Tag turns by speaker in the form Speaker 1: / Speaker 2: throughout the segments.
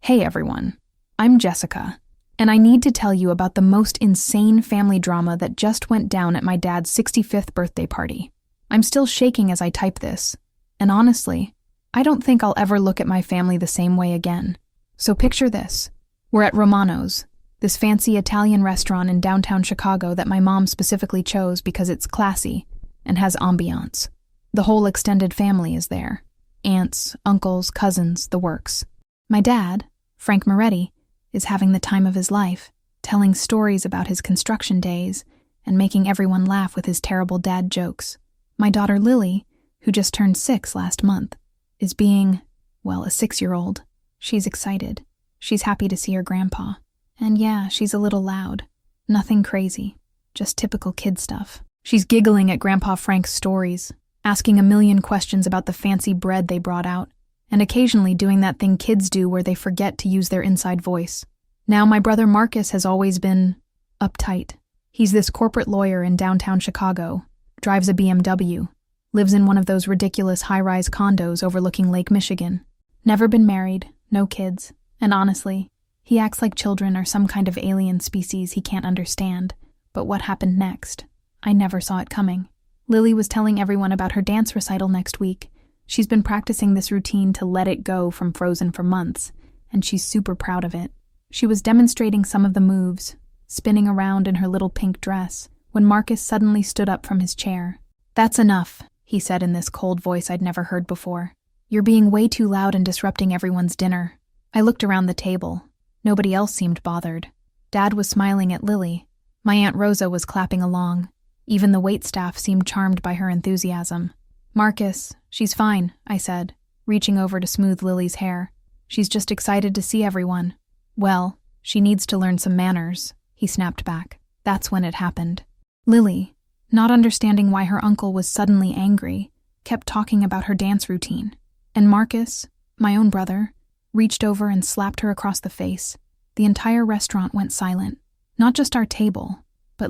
Speaker 1: Hey everyone, I'm Jessica, and I need to tell you about the most insane family drama that just went down at my dad's 65th birthday party. I'm still shaking as I type this, and honestly, I don't think I'll ever look at my family the same way again. So picture this. We're at Romano's, this fancy Italian restaurant in downtown Chicago that my mom specifically chose because it's classy and has ambiance. The whole extended family is there. Aunts, uncles, cousins, the works. My dad, Frank Moretti, is having the time of his life, telling stories about his construction days and making everyone laugh with his terrible dad jokes. My daughter Lily, who just turned 6 last month, is being, well, a 6-year-old. She's excited. She's happy to see her grandpa. And yeah, she's a little loud. Nothing crazy, just typical kid stuff. She's giggling at Grandpa Frank's stories, asking a million questions about the fancy bread they brought out, and occasionally doing that thing kids do where they forget to use their inside voice. Now, my brother Marcus has always been uptight. He's this corporate lawyer in downtown Chicago, drives a BMW, lives in one of those ridiculous high-rise condos overlooking Lake Michigan. Never been married, no kids, and honestly, he acts like children are some kind of alien species he can't understand. But what happened next? I never saw it coming. Lily was telling everyone about her dance recital next week. She's been practicing this routine to Let It Go from Frozen for months, and she's super proud of it. She was demonstrating some of the moves, spinning around in her little pink dress, when Marcus suddenly stood up from his chair. "That's enough," he said in this cold voice I'd never heard before. "You're being way too loud and disrupting everyone's dinner." I looked around the table. Nobody else seemed bothered. Dad was smiling at Lily. My Aunt Rosa was clapping along. Even the waitstaff seemed charmed by her enthusiasm. "Marcus, she's fine," I said, reaching over to smooth Lily's hair. "She's just excited to see everyone." "Well, she needs to learn some manners," he snapped back. That's when it happened. Lily, not understanding why her uncle was suddenly angry, kept talking about her dance routine. And Marcus, my own brother, reached over and slapped her across the face. The entire restaurant went silent. Not just our table, but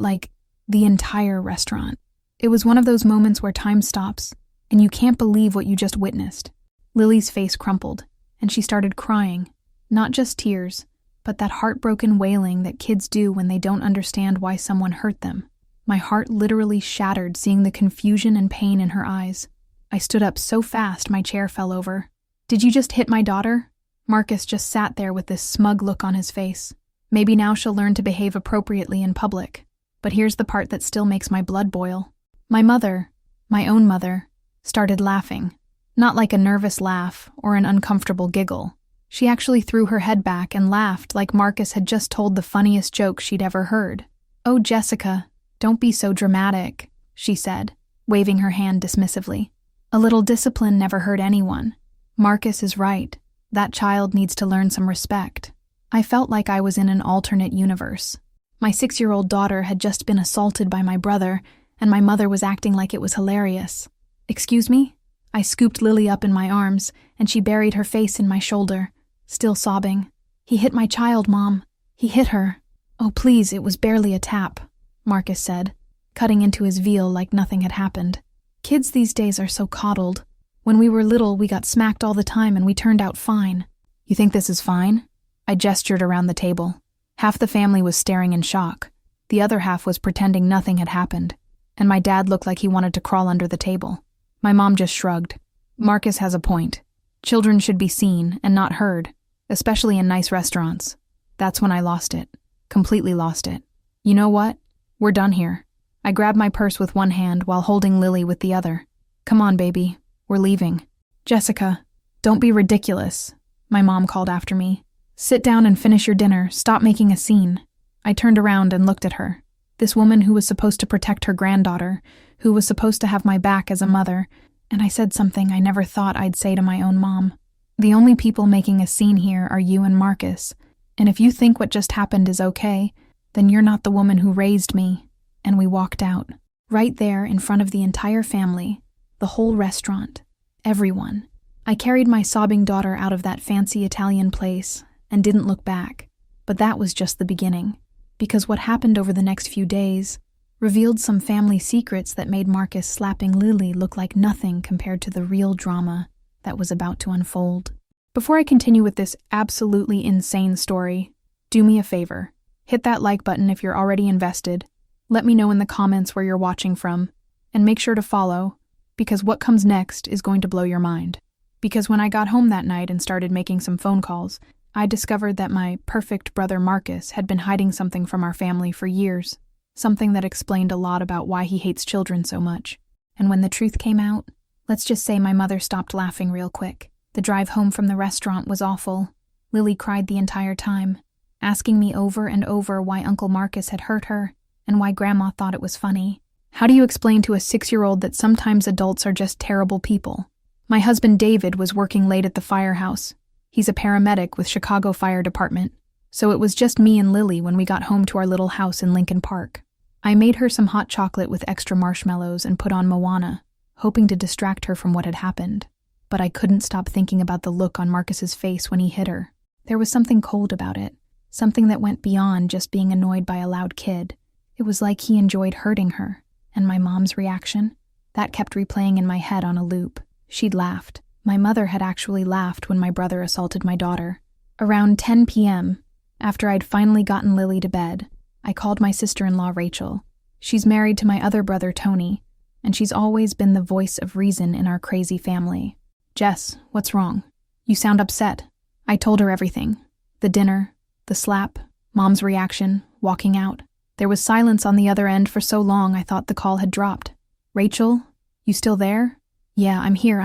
Speaker 1: the entire restaurant. It was one of those moments where time stops, and you can't believe what you just witnessed. Lily's face crumpled, and she started crying. Not just tears, but that heartbroken wailing that kids do when they don't understand why someone hurt them. My heart literally shattered seeing the confusion and pain in her eyes. I stood up so fast my chair fell over. "Did you just hit my daughter?" Marcus just sat there with this smug look on his face. Maybe now she'll learn to behave appropriately in public. But here's the part that still makes my blood boil. My mother, my own mother, started laughing. Not like a nervous laugh or an uncomfortable giggle. She actually threw her head back and laughed like Marcus had just told the funniest joke she'd ever heard. "Oh, Jessica, don't be so dramatic," she said, waving her hand dismissively. "A little discipline never hurt anyone. Marcus is right. That child needs to learn some respect." I felt like I was in an alternate universe. My 6-year-old daughter had just been assaulted by my brother, and my mother was acting like it was hilarious. "Excuse me?" I scooped Lily up in my arms, and she buried her face in my shoulder, still sobbing. "He hit my child, Mom. He hit her." "Oh, please, it was barely a tap," Marcus said, cutting into his veal like nothing had happened. "Kids these days are so coddled. When we were little, we got smacked all the time and we turned out fine." "You think this is fine?" I gestured around the table. Half the family was staring in shock. The other half was pretending nothing had happened, and my dad looked like he wanted to crawl under the table. My mom just shrugged. "Marcus has a point. Children should be seen and not heard, especially in nice restaurants." That's when I lost it. Completely lost it. "You know what? We're done here." I grabbed my purse with one hand while holding Lily with the other. "Come on, baby. We're leaving." "Jessica, don't be ridiculous," my mom called after me. "Sit down and finish your dinner. Stop making a scene." I turned around and looked at her. This woman who was supposed to protect her granddaughter, who was supposed to have my back as a mother, and I said something I never thought I'd say to my own mom. "The only people making a scene here are you and Marcus, and if you think what just happened is okay, then you're not the woman who raised me." And we walked out. Right there in front of the entire family, the whole restaurant, everyone. I carried my sobbing daughter out of that fancy Italian place and didn't look back. But that was just the beginning, because what happened over the next few days revealed some family secrets that made Marcus slapping Lily look like nothing compared to the real drama that was about to unfold. Before I continue with this absolutely insane story, do me a favor. Hit that like button if you're already invested. Let me know in the comments where you're watching from. And make sure to follow, because what comes next is going to blow your mind. Because when I got home that night and started making some phone calls, I discovered that my perfect brother Marcus had been hiding something from our family for years. Something that explained a lot about why he hates children so much. And when the truth came out, let's just say my mother stopped laughing real quick. The drive home from the restaurant was awful. Lily cried the entire time, asking me over and over why Uncle Marcus had hurt her and why Grandma thought it was funny. How do you explain to a 6-year-old that sometimes adults are just terrible people? My husband David was working late at the firehouse. He's a paramedic with Chicago Fire Department, so it was just me and Lily when we got home to our little house in Lincoln Park. I made her some hot chocolate with extra marshmallows and put on Moana, hoping to distract her from what had happened. But I couldn't stop thinking about the look on Marcus's face when he hit her. There was something cold about it, something that went beyond just being annoyed by a loud kid. It was like he enjoyed hurting her. And my mom's reaction? That kept replaying in my head on a loop. She'd laughed. My mother had actually laughed when my brother assaulted my daughter. Around 10 p.m., after I'd finally gotten Lily to bed, I called my sister-in-law Rachel. She's married to my other brother Tony, and she's always been the voice of reason in our crazy family. "Jess, what's wrong? You sound upset." I told her everything. The dinner, the slap, Mom's reaction, walking out. There was silence on the other end for so long I thought the call had dropped. "Rachel, you still there?" "Yeah, I'm here.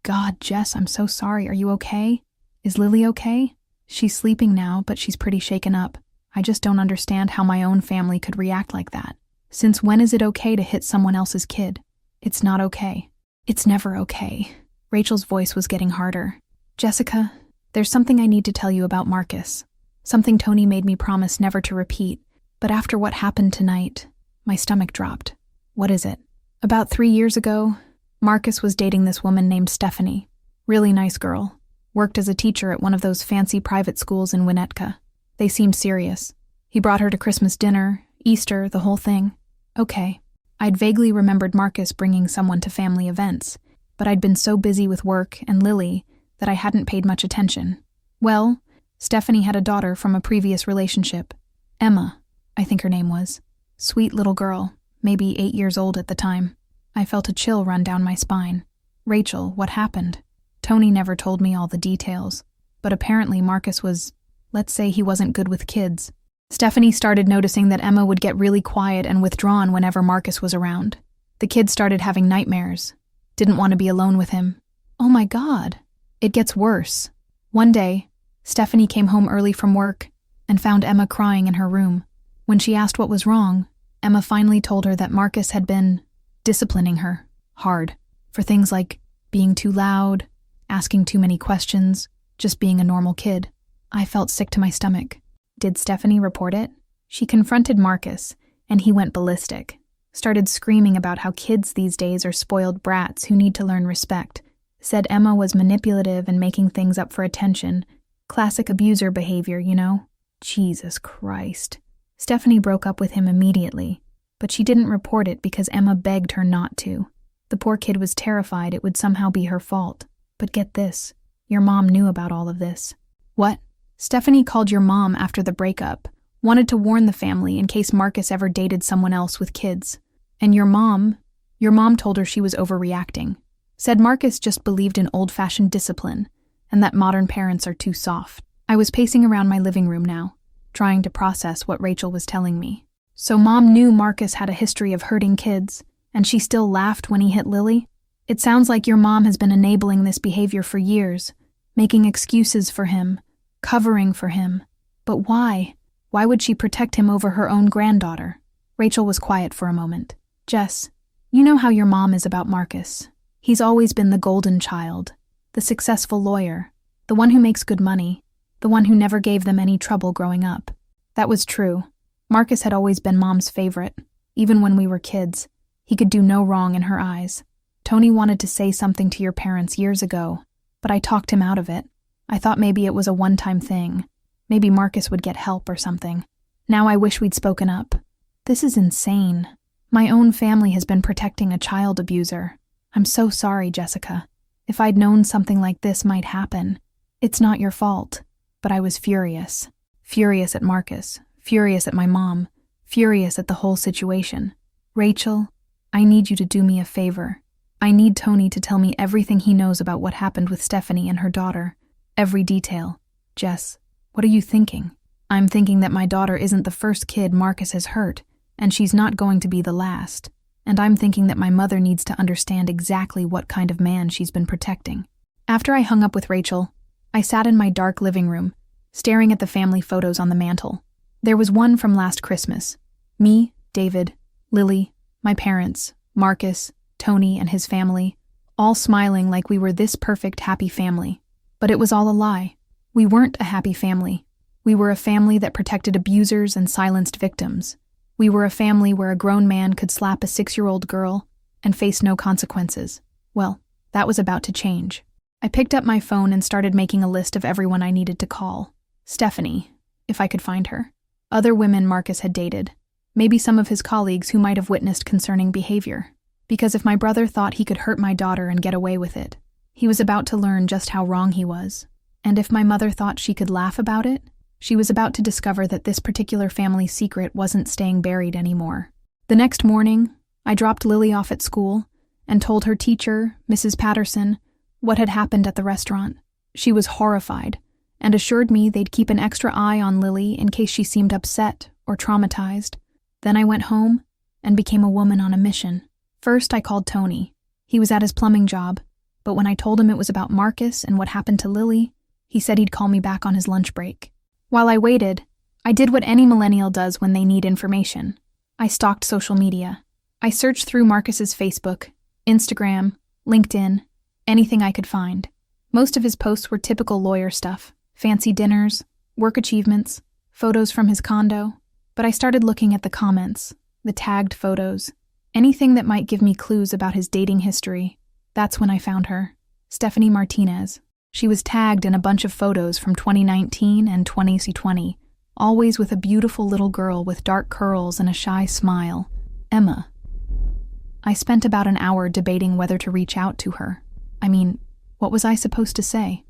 Speaker 1: God, Jess, I'm so sorry. Are you okay? Is Lily okay?" "She's sleeping now, but she's pretty shaken up. I just don't understand how my own family could react like that. Since when is it okay to hit someone else's kid? It's not okay. It's never okay." Rachel's voice was getting harder. "Jessica, there's something I need to tell you about Marcus. Something Tony made me promise never to repeat. But after what happened tonight, my stomach dropped." "What is it?" "About 3 years ago, Marcus was dating this woman named Stephanie. Really nice girl. Worked as a teacher at one of those fancy private schools in Winnetka. They seemed serious. He brought her to Christmas dinner, Easter, the whole thing. Okay. I'd vaguely remembered Marcus bringing someone to family events, but I'd been so busy with work and Lily that I hadn't paid much attention. Well, Stephanie had a daughter from a previous relationship. Emma, I think her name was. Sweet little girl, maybe 8 years old at the time. I felt a chill run down my spine. "Rachel, what happened?" Tony never told me all the details, but apparently Marcus was, let's say he wasn't good with kids. Stephanie started noticing that Emma would get really quiet and withdrawn whenever Marcus was around. The kids started having nightmares. Didn't want to be alone with him. Oh my God. It gets worse. One day, Stephanie came home early from work and found Emma crying in her room. When she asked what was wrong, Emma finally told her that Marcus had been disciplining her, hard, for things like being too loud, asking too many questions, just being a normal kid. I felt sick to my stomach. Did Stephanie report it? She confronted Marcus, and he went ballistic. Started screaming about how kids these days are spoiled brats who need to learn respect. Said Emma was manipulative and making things up for attention. Classic abuser behavior, you know? Jesus Christ. Stephanie broke up with him immediately, but she didn't report it because Emma begged her not to. The poor kid was terrified it would somehow be her fault. But get this, your mom knew about all of this. What? Stephanie called your mom after the breakup, wanted to warn the family in case Marcus ever dated someone else with kids. And your mom told her she was overreacting. Said Marcus just believed in old-fashioned discipline, and that modern parents are too soft. I was pacing around my living room now, trying to process what Rachel was telling me. So Mom knew Marcus had a history of hurting kids, and she still laughed when he hit Lily? It sounds like your mom has been enabling this behavior for years, making excuses for him, covering for him. But why? Why would she protect him over her own granddaughter? Rachel was quiet for a moment. "Jess, you know how your mom is about Marcus. He's always been the golden child, the successful lawyer, the one who makes good money, the one who never gave them any trouble growing up." That was true. Marcus had always been Mom's favorite. Even when we were kids, he could do no wrong in her eyes. Tony wanted to say something to your parents years ago, but I talked him out of it. I thought maybe it was a one-time thing. Maybe Marcus would get help or something. Now I wish we'd spoken up. This is insane. My own family has been protecting a child abuser. I'm so sorry, Jessica. If I'd known something like this might happen, It's not your fault. But I was furious. Furious at Marcus. Furious at my mom. Furious at the whole situation. Rachel, I need you to do me a favor. I need Tony to tell me everything he knows about what happened with Stephanie and her daughter. Every detail. Jess, what are you thinking? I'm thinking that my daughter isn't the first kid Marcus has hurt, and she's not going to be the last. And I'm thinking that my mother needs to understand exactly what kind of man she's been protecting. After I hung up with Rachel, I sat in my dark living room, staring at the family photos on the mantel. There was one from last Christmas. Me, David, Lily, my parents, Marcus, Tony, and his family, all smiling like we were this perfect, happy family. But it was all a lie. We weren't a happy family. We were a family that protected abusers and silenced victims. We were a family where a grown man could slap a 6-year-old girl and face no consequences. Well, that was about to change. I picked up my phone and started making a list of everyone I needed to call. Stephanie, if I could find her. Other women Marcus had dated. Maybe some of his colleagues who might have witnessed concerning behavior. Because if my brother thought he could hurt my daughter and get away with it, he was about to learn just how wrong he was. And if my mother thought she could laugh about it, she was about to discover that this particular family secret wasn't staying buried anymore. The next morning, I dropped Lily off at school and told her teacher, Mrs. Patterson, what had happened at the restaurant. She was horrified and assured me they'd keep an extra eye on Lily in case she seemed upset or traumatized. Then I went home and became a woman on a mission. First, I called Tony. He was at his plumbing job, but when I told him it was about Marcus and what happened to Lily, he said he'd call me back on his lunch break. While I waited, I did what any millennial does when they need information. I stalked social media. I searched through Marcus's Facebook, Instagram, LinkedIn, anything I could find. Most of his posts were typical lawyer stuff, fancy dinners, work achievements, photos from his condo. But I started looking at the comments, the tagged photos, anything that might give me clues about his dating history. That's when I found her, Stephanie Martinez. She was tagged in a bunch of photos from 2019 and 2020, always with a beautiful little girl with dark curls and a shy smile, Emma. I spent about an hour debating whether to reach out to her. I mean, what was I supposed to say?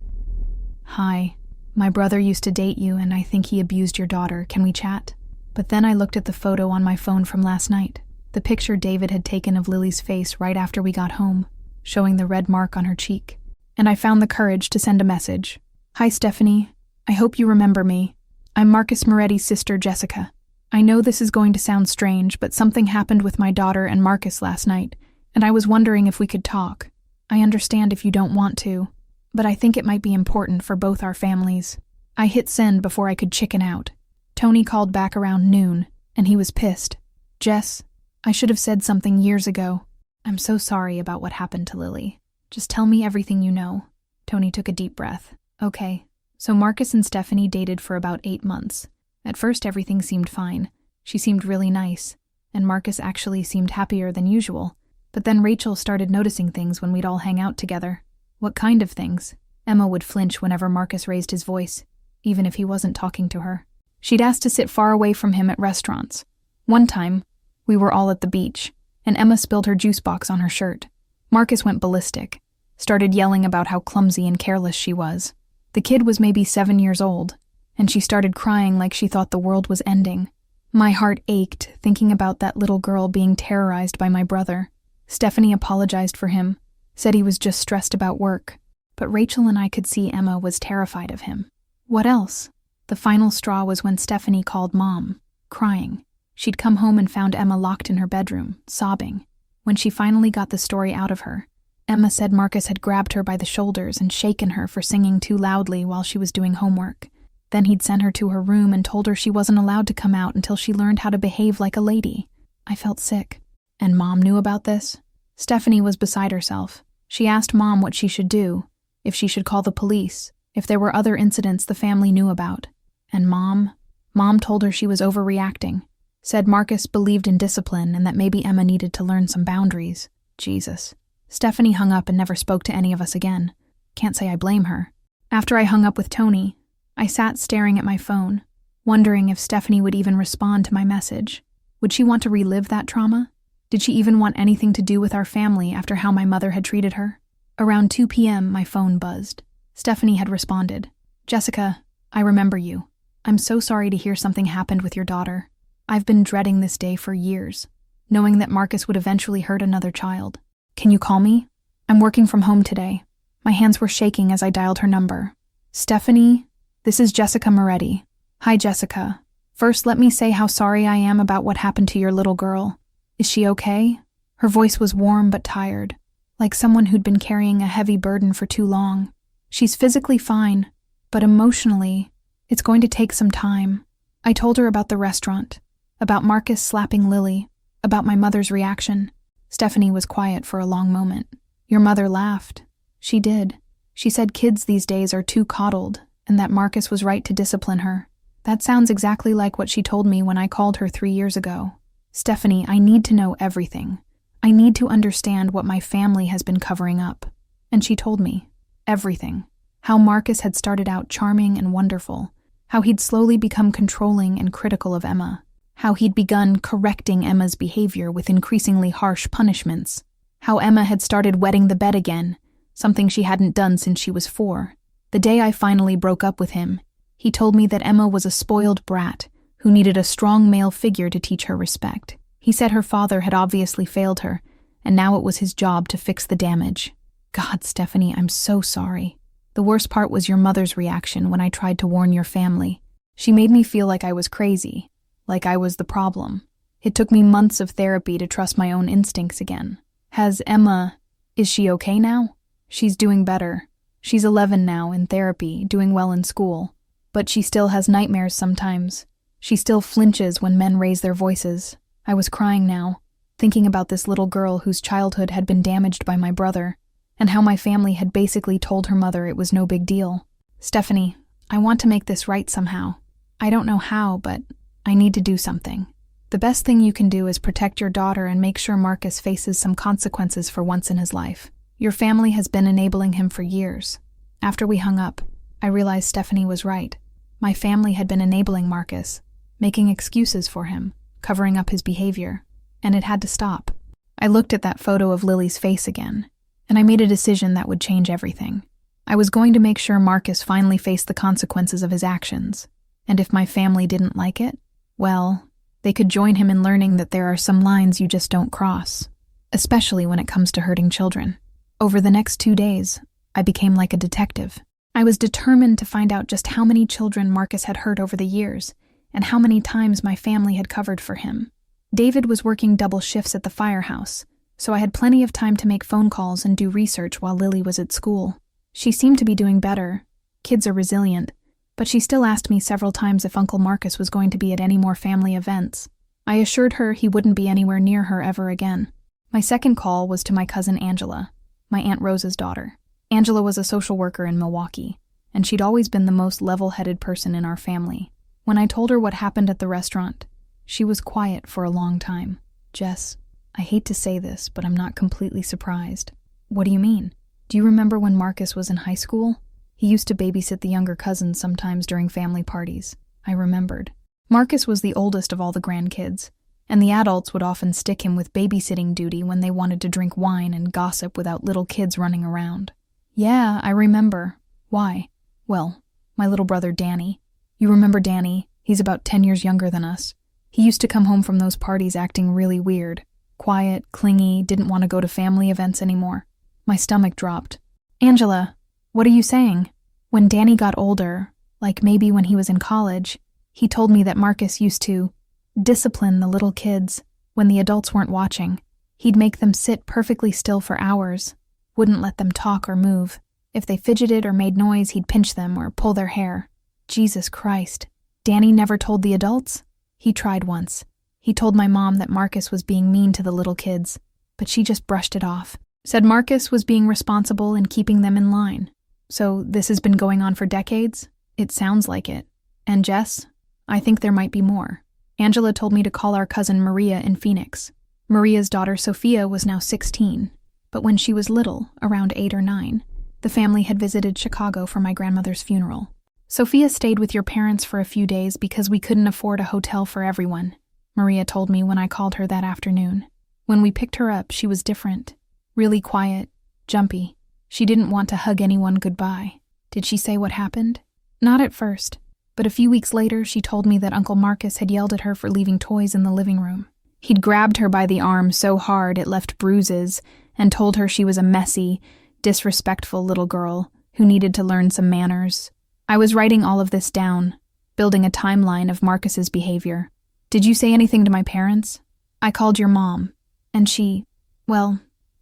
Speaker 1: Hi, my brother used to date you and I think he abused your daughter. Can we chat? But then I looked at the photo on my phone from last night, the picture David had taken of Lily's face right after we got home, showing the red mark on her cheek. And I found the courage to send a message. Hi, Stephanie. I hope you remember me. I'm Marcus Moretti's sister, Jessica. I know this is going to sound strange, but something happened with my daughter and Marcus last night, and I was wondering if we could talk. I understand if you don't want to, but I think it might be important for both our families. I hit send before I could chicken out. Tony called back around noon, and he was pissed. Jess, I should have said something years ago. I'm so sorry about what happened to Lily. Just tell me everything you know. Tony took a deep breath. Okay, so Marcus and Stephanie dated for about 8 months. At first everything seemed fine. She seemed really nice, and Marcus actually seemed happier than usual. But then Rachel started noticing things when we'd all hang out together. What kind of things? Emma would flinch whenever Marcus raised his voice, even if he wasn't talking to her. She'd asked to sit far away from him at restaurants. One time, we were all at the beach, and Emma spilled her juice box on her shirt. Marcus went ballistic, started yelling about how clumsy and careless she was. The kid was maybe 7 years old, and she started crying like she thought the world was ending. My heart ached thinking about that little girl being terrorized by my brother. Stephanie apologized for him, said he was just stressed about work, but Rachel and I could see Emma was terrified of him. What else? The final straw was when Stephanie called Mom, crying. She'd come home and found Emma locked in her bedroom, sobbing. When she finally got the story out of her, Emma said Marcus had grabbed her by the shoulders and shaken her for singing too loudly while she was doing homework. Then he'd sent her to her room and told her she wasn't allowed to come out until she learned how to behave like a lady. I felt sick. And Mom knew about this? Stephanie was beside herself. She asked Mom what she should do, if she should call the police, if there were other incidents the family knew about. And Mom told her she was overreacting, said Marcus believed in discipline and that maybe Emma needed to learn some boundaries. Jesus. Stephanie hung up and never spoke to any of us again. Can't say I blame her. After I hung up with Tony, I sat staring at my phone, wondering if Stephanie would even respond to my message. Would she want to relive that trauma? Did she even want anything to do with our family after how my mother had treated her? Around 2 p.m., my phone buzzed. Stephanie had responded. Jessica, I remember you. I'm so sorry to hear something happened with your daughter. I've been dreading this day for years, knowing that Marcus would eventually hurt another child. Can you call me? I'm working from home today. My hands were shaking as I dialed her number. Stephanie, this is Jessica Moretti. Hi, Jessica. First, let me say how sorry I am about what happened to your little girl. Is she okay? Her voice was warm but tired, like someone who'd been carrying a heavy burden for too long. She's physically fine, but emotionally, it's going to take some time. I told her about the restaurant, about Marcus slapping Lily, about my mother's reaction. Stephanie was quiet for a long moment. Your mother laughed. She did. She said kids these days are too coddled, and that Marcus was right to discipline her. That sounds exactly like what she told me when I called her 3 years ago. Stephanie, I need to know everything. I need to understand what my family has been covering up. And she told me everything. How Marcus had started out charming and wonderful. How he'd slowly become controlling and critical of Emma. How he'd begun correcting Emma's behavior with increasingly harsh punishments. How Emma had started wetting the bed again, something she hadn't done since she was 4. The day I finally broke up with him, he told me that Emma was a spoiled brat who needed a strong male figure to teach her respect. He said her father had obviously failed her, and now it was his job to fix the damage. God, Stephanie, I'm so sorry. The worst part was your mother's reaction when I tried to warn your family. She made me feel like I was crazy, like I was the problem. It took me months of therapy to trust my own instincts again. Is she okay now? She's doing better. She's 11 now, in therapy, doing well in school. But she still has nightmares sometimes. She still flinches when men raise their voices. I was crying now, thinking about this little girl whose childhood had been damaged by my brother, and how my family had basically told her mother it was no big deal. Stephanie, I want to make this right somehow. I don't know how, but I need to do something. The best thing you can do is protect your daughter and make sure Marcus faces some consequences for once in his life. Your family has been enabling him for years. After we hung up, I realized Stephanie was right. My family had been enabling Marcus, making excuses for him, covering up his behavior, and it had to stop. I looked at that photo of Lily's face again, and I made a decision that would change everything. I was going to make sure Marcus finally faced the consequences of his actions, and if my family didn't like it, well, they could join him in learning that there are some lines you just don't cross, especially when it comes to hurting children. Over the next 2 days, I became like a detective. I was determined to find out just how many children Marcus had hurt over the years, and how many times my family had covered for him. David was working double shifts at the firehouse, so I had plenty of time to make phone calls and do research while Lily was at school. She seemed to be doing better. Kids are resilient, but she still asked me several times if Uncle Marcus was going to be at any more family events. I assured her he wouldn't be anywhere near her ever again. My second call was to my cousin Angela, my Aunt Rosa's daughter. Angela was a social worker in Milwaukee, and she'd always been the most level-headed person in our family. When I told her what happened at the restaurant, she was quiet for a long time. Jess, I hate to say this, but I'm not completely surprised. What do you mean? Do you remember when Marcus was in high school? He used to babysit the younger cousins sometimes during family parties. I remembered. Marcus was the oldest of all the grandkids, and the adults would often stick him with babysitting duty when they wanted to drink wine and gossip without little kids running around. Yeah, I remember. Why? Well, my little brother Danny. You remember Danny? He's about 10 years younger than us. He used to come home from those parties acting really weird. Quiet, clingy, didn't want to go to family events anymore. My stomach dropped. Angela, what are you saying? When Danny got older, like maybe when he was in college, he told me that Marcus used to discipline the little kids when the adults weren't watching. He'd make them sit perfectly still for hours, wouldn't let them talk or move. If they fidgeted or made noise, he'd pinch them or pull their hair. Jesus Christ. Danny never told the adults? He tried once. He told my mom that Marcus was being mean to the little kids, but she just brushed it off. Said Marcus was being responsible and keeping them in line. So this has been going on for decades? It sounds like it. And Jess, I think there might be more. Angela told me to call our cousin Maria in Phoenix. Maria's daughter Sophia was now 16, but when she was little, around 8 or 9, the family had visited Chicago for my grandmother's funeral. Sophia stayed with your parents for a few days because we couldn't afford a hotel for everyone, Maria told me when I called her that afternoon. When we picked her up, she was different. Really quiet, jumpy. She didn't want to hug anyone goodbye. Did she say what happened? Not at first, but a few weeks later she told me that Uncle Marcus had yelled at her for leaving toys in the living room. He'd grabbed her by the arm so hard it left bruises and told her she was a messy, disrespectful little girl who needed to learn some manners. I was writing all of this down, building a timeline of Marcus's behavior. Did you say anything to my parents? I called your mom, and she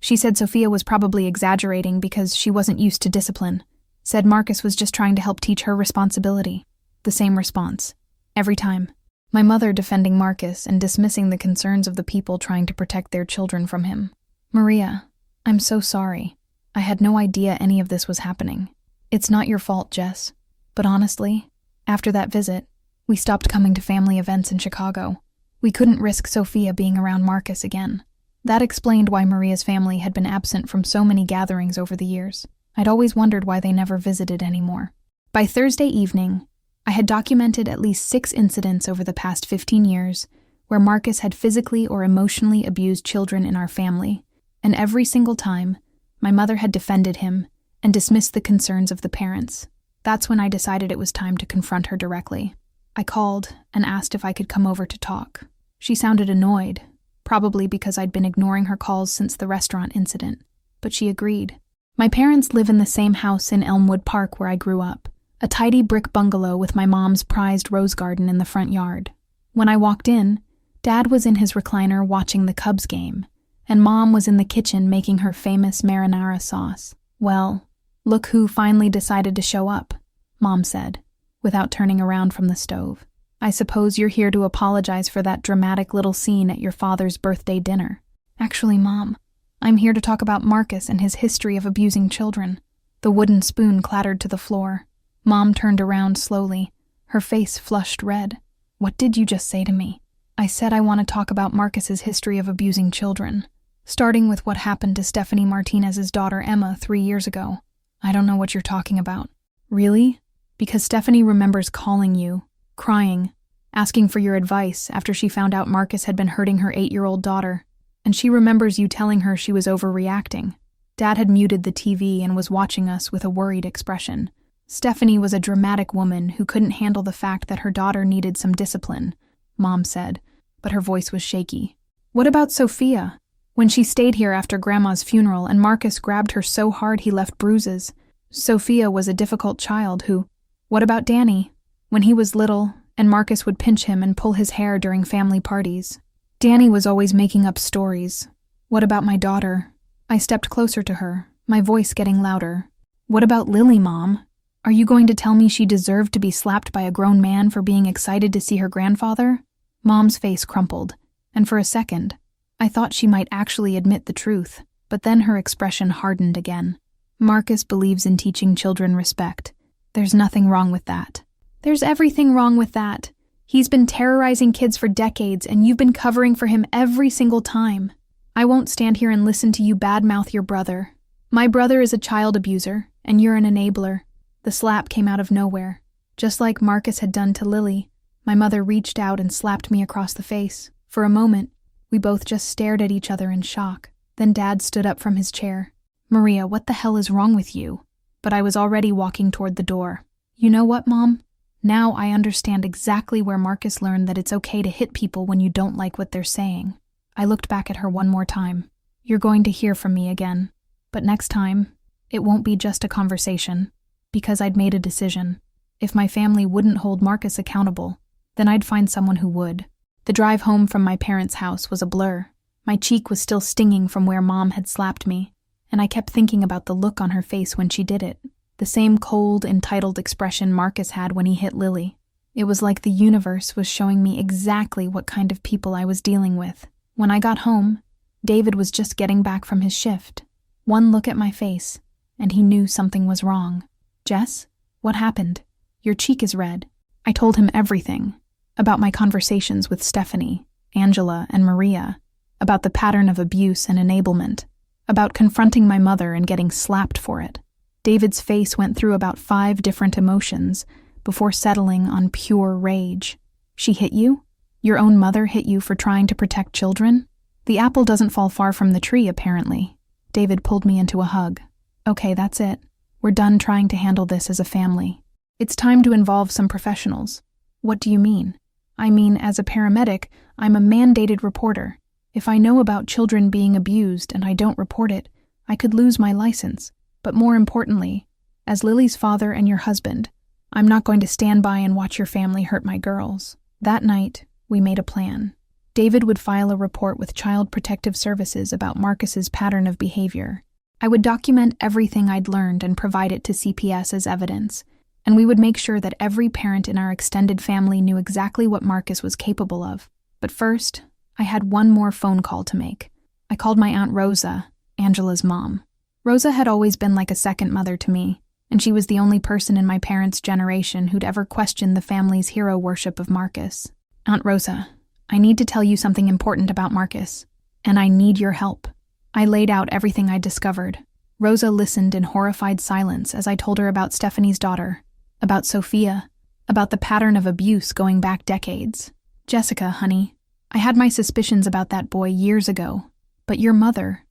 Speaker 1: said Sophia was probably exaggerating because she wasn't used to discipline. Said Marcus was just trying to help teach her responsibility. The same response. Every time. My mother defending Marcus and dismissing the concerns of the people trying to protect their children from him. Maria, I'm so sorry. I had no idea any of this was happening. It's not your fault, Jess. But honestly, after that visit, we stopped coming to family events in Chicago. We couldn't risk Sophia being around Marcus again. That explained why Maria's family had been absent from so many gatherings over the years. I'd always wondered why they never visited anymore. By Thursday evening, I had documented at least 6 incidents over the past 15 years where Marcus had physically or emotionally abused children in our family, and every single time, my mother had defended him and dismissed the concerns of the parents. That's when I decided it was time to confront her directly. I called and asked if I could come over to talk. She sounded annoyed, probably because I'd been ignoring her calls since the restaurant incident, but she agreed. My parents live in the same house in Elmwood Park where I grew up, a tidy brick bungalow with my mom's prized rose garden in the front yard. When I walked in, Dad was in his recliner watching the Cubs game, and Mom was in the kitchen making her famous marinara sauce. Well, look who finally decided to show up, Mom said, without turning around from the stove. I suppose you're here to apologize for that dramatic little scene at your father's birthday dinner. Actually, Mom, I'm here to talk about Marcus and his history of abusing children. The wooden spoon clattered to the floor. Mom turned around slowly, her face flushed red. What did you just say to me? I said I want to talk about Marcus's history of abusing children, starting with what happened to Stephanie Martinez's daughter Emma 3 years ago. I don't know what you're talking about. Really? Because Stephanie remembers calling you, crying, asking for your advice after she found out Marcus had been hurting her 8-year-old daughter. And she remembers you telling her she was overreacting. Dad had muted the TV and was watching us with a worried expression. Stephanie was a dramatic woman who couldn't handle the fact that her daughter needed some discipline, Mom said, but her voice was shaky. What about Sophia? When she stayed here after Grandma's funeral and Marcus grabbed her so hard he left bruises. Sophia was a difficult child who... What about Danny? When he was little, and Marcus would pinch him and pull his hair during family parties. Danny was always making up stories. What about my daughter? I stepped closer to her, my voice getting louder. What about Lily, Mom? Are you going to tell me she deserved to be slapped by a grown man for being excited to see her grandfather? Mom's face crumpled, and for a second, I thought she might actually admit the truth, but then her expression hardened again. Marcus believes in teaching children respect. There's nothing wrong with that. There's everything wrong with that. He's been terrorizing kids for decades, and you've been covering for him every single time. I won't stand here and listen to you badmouth your brother. My brother is a child abuser, and you're an enabler. The slap came out of nowhere. Just like Marcus had done to Lily, my mother reached out and slapped me across the face. For a moment, we both just stared at each other in shock. Then Dad stood up from his chair. Maria, what the hell is wrong with you? But I was already walking toward the door. You know what, Mom? Now I understand exactly where Marcus learned that it's okay to hit people when you don't like what they're saying. I looked back at her one more time. You're going to hear from me again. But next time, it won't be just a conversation. Because I'd made a decision. If my family wouldn't hold Marcus accountable, then I'd find someone who would. The drive home from my parents' house was a blur. My cheek was still stinging from where Mom had slapped me, and I kept thinking about the look on her face when she did it. The same cold, entitled expression Marcus had when he hit Lily. It was like the universe was showing me exactly what kind of people I was dealing with. When I got home, David was just getting back from his shift. One look at my face, and he knew something was wrong. Jess, what happened? Your cheek is red. I told him everything. About my conversations with Stephanie, Angela, and Maria. About the pattern of abuse and enablement. About confronting my mother and getting slapped for it. David's face went through about 5 different emotions before settling on pure rage. She hit you? Your own mother hit you for trying to protect children? The apple doesn't fall far from the tree, apparently. David pulled me into a hug. Okay, that's it. We're done trying to handle this as a family. It's time to involve some professionals. What do you mean? I mean, as a paramedic, I'm a mandated reporter. If I know about children being abused and I don't report it, I could lose my license. But more importantly, as Lily's father and your husband, I'm not going to stand by and watch your family hurt my girls. That night, we made a plan. David would file a report with Child Protective Services about Marcus's pattern of behavior. I would document everything I'd learned and provide it to CPS as evidence, and we would make sure that every parent in our extended family knew exactly what Marcus was capable of. But first, I had one more phone call to make. I called my Aunt Rosa, Angela's mom. Rosa had always been like a second mother to me, and she was the only person in my parents' generation who'd ever questioned the family's hero worship of Marcus. Aunt Rosa, I need to tell you something important about Marcus, and I need your help. I laid out everything I'd discovered. Rosa listened in horrified silence as I told her about Stephanie's daughter, about Sophia, about the pattern of abuse going back decades. Jessica, honey, I had my suspicions about that boy years ago, but your mother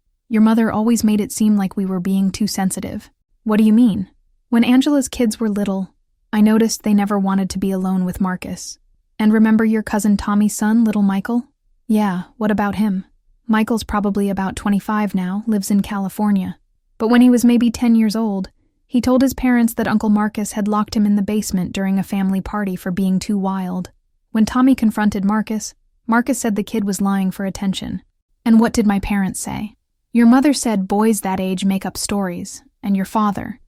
Speaker 1: always made it seem like we were being too sensitive. What do you mean? When Angela's kids were little, I noticed they never wanted to be alone with Marcus. And remember your cousin Tommy's son, little Michael? Yeah, what about him? Michael's probably about 25 now, lives in California. But when he was maybe 10 years old, he told his parents that Uncle Marcus had locked him in the basement during a family party for being too wild. When Tommy confronted Marcus, Marcus said the kid was lying for attention. And what did my parents say? Your mother said boys that age make up stories, and your father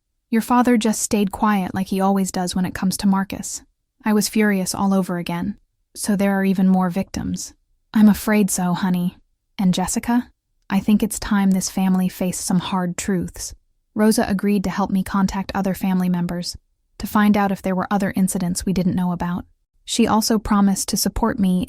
Speaker 1: just stayed quiet like he always does when it comes to Marcus. I was furious all over again. So there are even more victims. I'm afraid so, honey. And Jessica, I think it's time this family faced some hard truths. Rosa agreed to help me contact other family members to find out if there were other incidents we didn't know about. She also promised to support me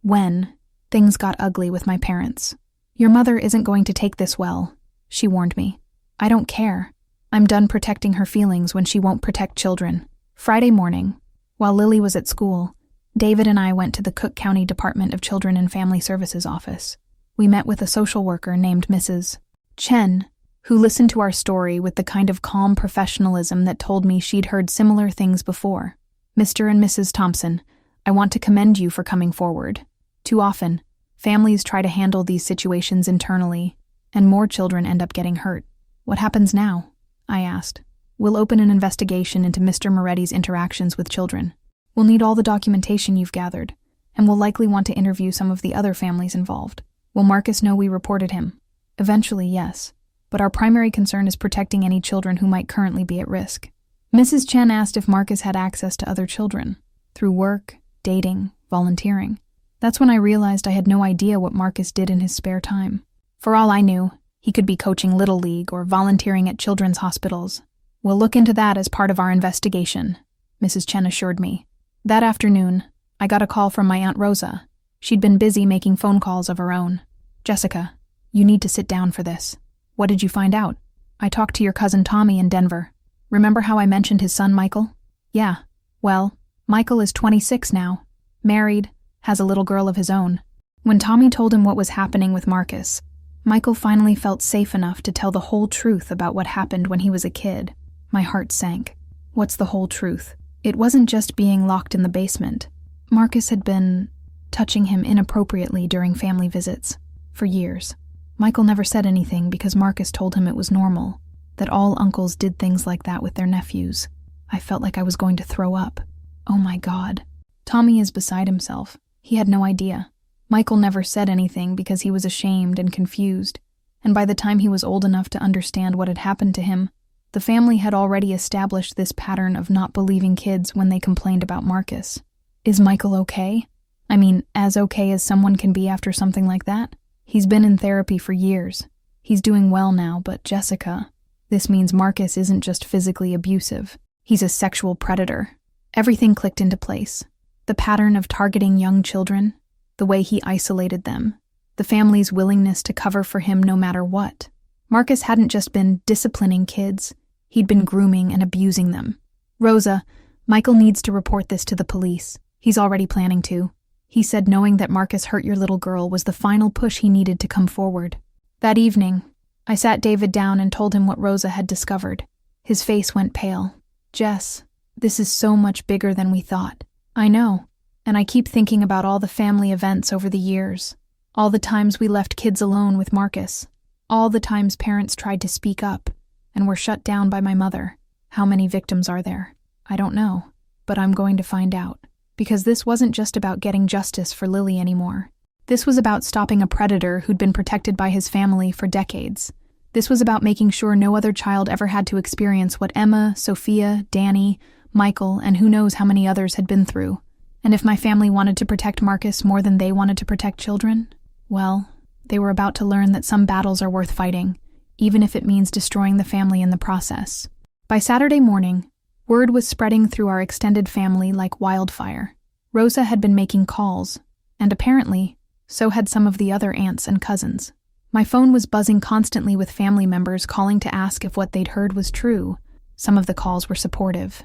Speaker 1: when things got ugly with my parents. Your mother isn't going to take this well, she warned me. I don't care. I'm done protecting her feelings when she won't protect children. Friday morning, while Lily was at school, David and I went to the Cook County Department of Children and Family Services office. We met with a social worker named Mrs. Chen, who listened to our story with the kind of calm professionalism that told me she'd heard similar things before. Mr. and Mrs. Thompson, I want to commend you for coming forward. Too often, families try to handle these situations internally, and more children end up getting hurt. What happens now? I asked. We'll open an investigation into Mr. Moretti's interactions with children. We'll need all the documentation you've gathered, and we'll likely want to interview some of the other families involved. Will Marcus know we reported him? Eventually, yes, but our primary concern is protecting any children who might currently be at risk. Mrs. Chen asked if Marcus had access to other children, through work, dating, volunteering. That's when I realized I had no idea what Marcus did in his spare time. For all I knew, he could be coaching Little League or volunteering at children's hospitals. We'll look into that as part of our investigation, Mrs. Chen assured me. That afternoon, I got a call from my Aunt Rosa. She'd been busy making phone calls of her own. Jessica, you need to sit down for this. What did you find out? I talked to your cousin Tommy in Denver. Remember how I mentioned his son Michael? Yeah. Well, Michael is 26 now, married, has a little girl of his own. When Tommy told him what was happening with Marcus, Michael finally felt safe enough to tell the whole truth about what happened when he was a kid. My heart sank. What's the whole truth? It wasn't just being locked in the basement. Marcus had been touching him inappropriately during family visits for years. Michael never said anything because Marcus told him it was normal, that all uncles did things like that with their nephews. I felt like I was going to throw up. Oh my God. Tommy is beside himself. He had no idea. Michael never said anything because he was ashamed and confused, and by the time he was old enough to understand what had happened to him, the family had already established this pattern of not believing kids when they complained about Marcus. Is Michael okay? I mean, as okay as someone can be after something like that? He's been in therapy for years. He's doing well now, but Jessica, this means Marcus isn't just physically abusive. He's a sexual predator. Everything clicked into place. The pattern of targeting young children, the way he isolated them, the family's willingness to cover for him no matter what. Marcus hadn't just been disciplining kids, he'd been grooming and abusing them. Rosa, Michael needs to report this to the police. He's already planning to. He said knowing that Marcus hurt your little girl was the final push he needed to come forward. That evening, I sat David down and told him what Rosa had discovered. His face went pale. Jess, this is so much bigger than we thought. I know, and I keep thinking about all the family events over the years. All the times we left kids alone with Marcus. All the times parents tried to speak up and were shut down by my mother. How many victims are there? I don't know, but I'm going to find out. Because this wasn't just about getting justice for Lily anymore. This was about stopping a predator who'd been protected by his family for decades. This was about making sure no other child ever had to experience what Emma, Sophia, Danny, Michael, and who knows how many others had been through. And if my family wanted to protect Marcus more than they wanted to protect children, well, they were about to learn that some battles are worth fighting, even if it means destroying the family in the process. By Saturday morning, word was spreading through our extended family like wildfire. Rosa had been making calls, and apparently, so had some of the other aunts and cousins. My phone was buzzing constantly with family members calling to ask if what they'd heard was true. Some of the calls were supportive.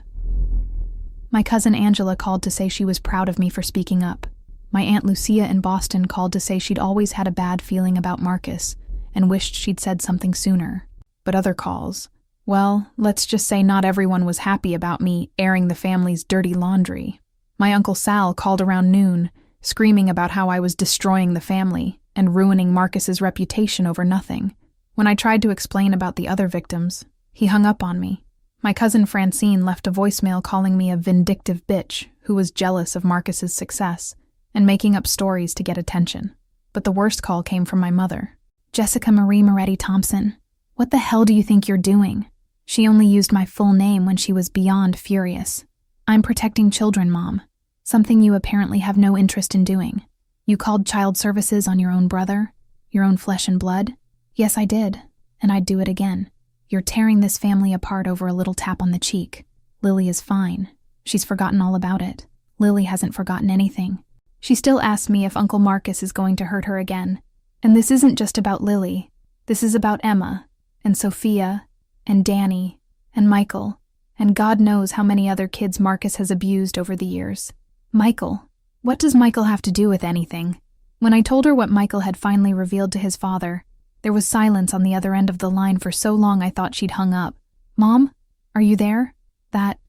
Speaker 1: My cousin Angela called to say she was proud of me for speaking up. My Aunt Lucia in Boston called to say she'd always had a bad feeling about Marcus and wished she'd said something sooner. But other calls, well, let's just say not everyone was happy about me airing the family's dirty laundry. My Uncle Sal called around noon, screaming about how I was destroying the family and ruining Marcus's reputation over nothing. When I tried to explain about the other victims, he hung up on me. My cousin Francine left a voicemail calling me a vindictive bitch who was jealous of Marcus's success and making up stories to get attention. But the worst call came from my mother. Jessica Marie Moretti Thompson, what the hell do you think you're doing? She only used my full name when she was beyond furious. I'm protecting children, Mom. Something you apparently have no interest in doing. You called child services on your own brother? Your own flesh and blood? Yes, I did, and I'd do it again. You're tearing this family apart over a little tap on the cheek. Lily is fine. She's forgotten all about it. Lily hasn't forgotten anything. She still asks me if Uncle Marcus is going to hurt her again. And this isn't just about Lily. This is about Emma, and Sophia, and Danny, and Michael, and God knows how many other kids Marcus has abused over the years. Michael. What does Michael have to do with anything? When I told her what Michael had finally revealed to his father, there was silence on the other end of the line for so long I thought she'd hung up. Mom, are you there? That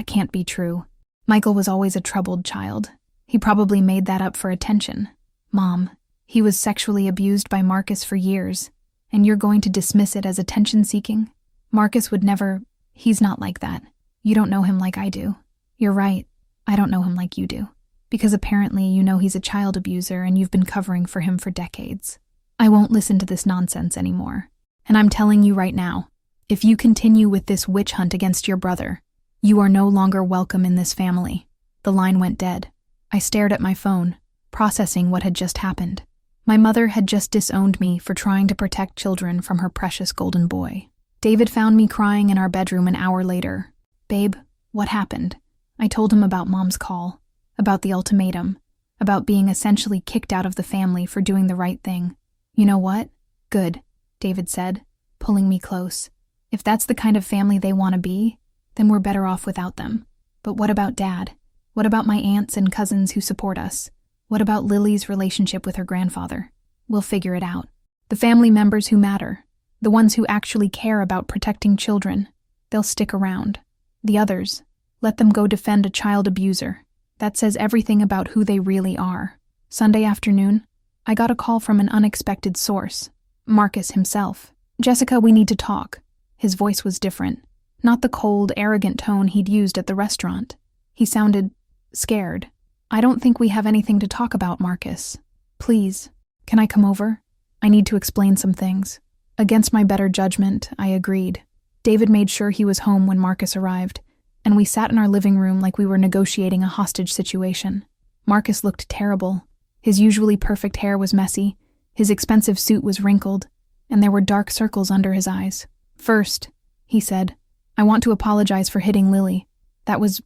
Speaker 1: can't be true. Michael was always a troubled child. He probably made that up for attention. Mom, he was sexually abused by Marcus for years, and you're going to dismiss it as attention-seeking? Marcus would never. He's not like that. You don't know him like I do. You're right. I don't know him like you do. Because apparently you know he's a child abuser and you've been covering for him for decades. I won't listen to this nonsense anymore. And I'm telling you right now, if you continue with this witch hunt against your brother, you are no longer welcome in this family. The line went dead. I stared at my phone, processing what had just happened. My mother had just disowned me for trying to protect children from her precious golden boy. David found me crying in our bedroom an hour later. Babe, what happened? I told him about Mom's call. About the ultimatum, about being essentially kicked out of the family for doing the right thing. You know what? Good, David said, pulling me close. If that's the kind of family they want to be, then we're better off without them. But what about Dad? What about my aunts and cousins who support us? What about Lily's relationship with her grandfather? We'll figure it out. The family members who matter, the ones who actually care about protecting children, they'll stick around. The others, let them go defend a child abuser. That says everything about who they really are. Sunday afternoon, I got a call from an unexpected source. Marcus himself. Jessica, we need to talk. His voice was different. Not the cold, arrogant tone he'd used at the restaurant. He sounded scared. I don't think we have anything to talk about, Marcus. Please, can I come over? I need to explain some things. Against my better judgment, I agreed. David made sure he was home when Marcus arrived, and we sat in our living room like we were negotiating a hostage situation. Marcus looked terrible. His usually perfect hair was messy, his expensive suit was wrinkled, and there were dark circles under his eyes. First, he said, I want to apologize for hitting Lily. That was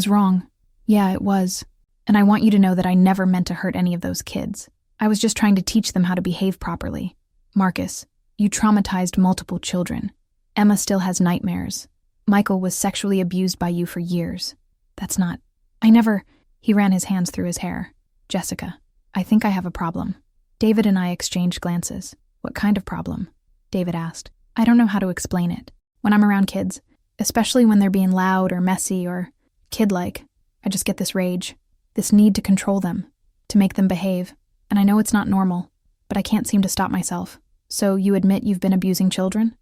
Speaker 1: wrong. Yeah, it was. And I want you to know that I never meant to hurt any of those kids. I was just trying to teach them how to behave properly. Marcus, you traumatized multiple children. Emma still has nightmares. Michael was sexually abused by you for years. That's not... He ran his hands through his hair. Jessica, I think I have a problem. David and I exchanged glances. What kind of problem? David asked. I don't know how to explain it. When I'm around kids, especially when they're being loud or messy or kid-like. I just get this rage, this need to control them, to make them behave. And I know it's not normal, but I can't seem to stop myself. So you admit you've been abusing children?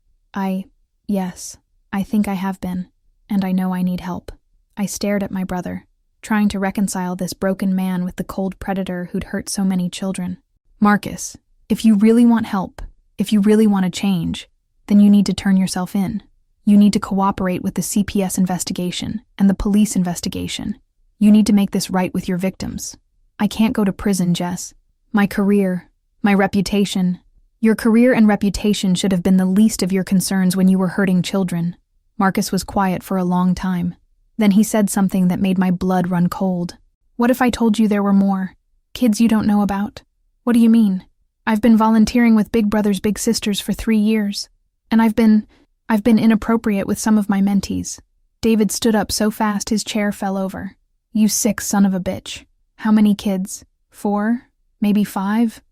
Speaker 1: Yes, I think I have been, and I know I need help. I stared at my brother, trying to reconcile this broken man with the cold predator who'd hurt so many children. Marcus, if you really want help, if you really want to change, then you need to turn yourself in. You need to cooperate with the CPS investigation and the police investigation. You need to make this right with your victims. I can't go to prison, Jess. My career, my reputation. Your career and reputation should have been the least of your concerns when you were hurting children. Marcus was quiet for a long time. Then he said something that made my blood run cold. What if I told you there were more? Kids you don't know about? What do you mean? I've been volunteering with Big Brothers Big Sisters for 3 years. And I've been inappropriate with some of my mentees. David stood up so fast his chair fell over. You sick son of a bitch. How many kids? 4? Maybe 5?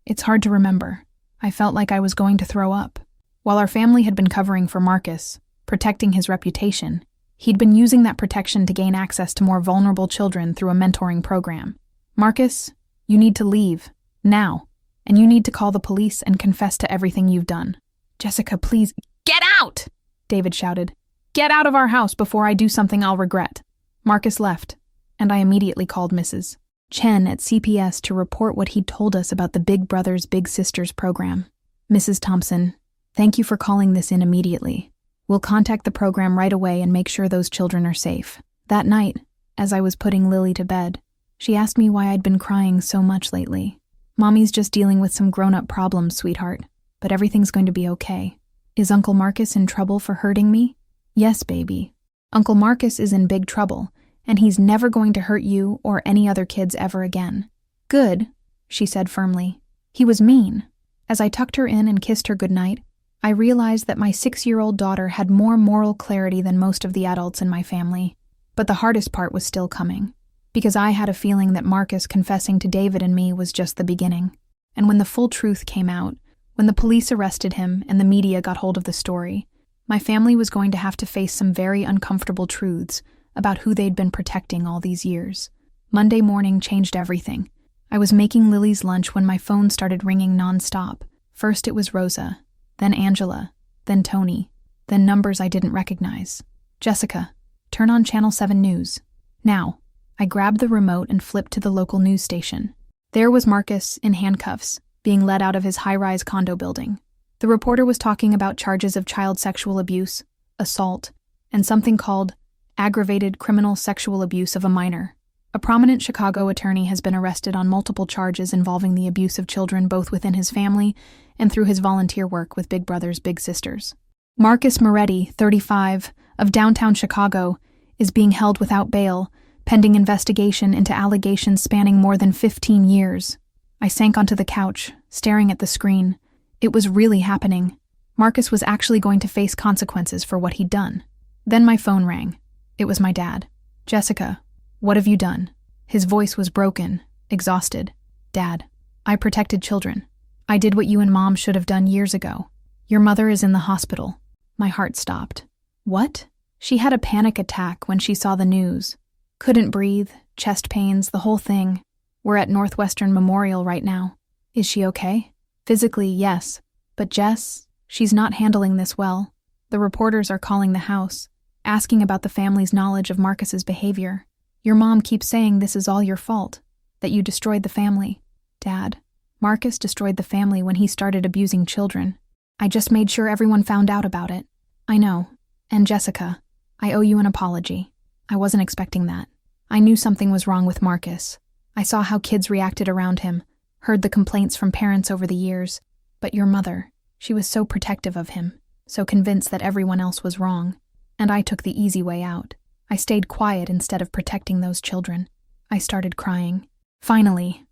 Speaker 1: It's hard to remember. I felt like I was going to throw up. While our family had been covering for Marcus, protecting his reputation, he'd been using that protection to gain access to more vulnerable children through a mentoring program. Marcus, you need to leave. Now. And you need to call the police and confess to everything you've done. Jessica, please, get out! David shouted. Get out of our house before I do something I'll regret. Marcus left, and I immediately called Mrs. Chen at CPS to report what he'd told us about the Big Brothers Big Sisters program. Mrs. Thompson, thank you for calling this in immediately. We'll contact the program right away and make sure those children are safe. That night, as I was putting Lily to bed, she asked me why I'd been crying so much lately. Mommy's just dealing with some grown-up problems, sweetheart, but everything's going to be okay. Is Uncle Marcus in trouble for hurting me? Yes, baby. Uncle Marcus is in big trouble, and he's never going to hurt you or any other kids ever again. Good, she said firmly. He was mean. As I tucked her in and kissed her goodnight, I realized that my 6-year-old daughter had more moral clarity than most of the adults in my family. But the hardest part was still coming, because I had a feeling that Marcus confessing to David and me was just the beginning. And when the full truth came out, when the police arrested him and the media got hold of the story, my family was going to have to face some very uncomfortable truths about who they'd been protecting all these years. Monday morning changed everything. I was making Lily's lunch when my phone started ringing nonstop. First it was Rosa, then Angela, then Tony, then numbers I didn't recognize. Jessica, turn on Channel 7 News. Now. I grabbed the remote and flipped to the local news station. There was Marcus, in handcuffs, being led out of his high-rise condo building. The reporter was talking about charges of child sexual abuse, assault, and something called aggravated criminal sexual abuse of a minor. A prominent Chicago attorney has been arrested on multiple charges involving the abuse of children both within his family and through his volunteer work with Big Brothers Big Sisters. Marcus Moretti, 35, of downtown Chicago, is being held without bail, pending investigation into allegations spanning more than 15 years. I sank onto the couch, staring at the screen. It was really happening. Marcus was actually going to face consequences for what he'd done. Then my phone rang. It was my dad. Jessica, what have you done? His voice was broken, exhausted. Dad, I protected children. I did what you and Mom should have done years ago. Your mother is in the hospital. My heart stopped. What? She had a panic attack when she saw the news. Couldn't breathe, chest pains, the whole thing. We're at Northwestern Memorial right now. Is she okay? Physically, yes. But Jess, she's not handling this well. The reporters are calling the house, asking about the family's knowledge of Marcus's behavior. Your mom keeps saying this is all your fault, that you destroyed the family. Dad, Marcus destroyed the family when he started abusing children. I just made sure everyone found out about it. I know. And Jessica, I owe you an apology. I wasn't expecting that. I knew something was wrong with Marcus. I saw how kids reacted around him, heard the complaints from parents over the years. But your mother, she was so protective of him, so convinced that everyone else was wrong. And I took the easy way out. I stayed quiet instead of protecting those children. I started crying. Finally,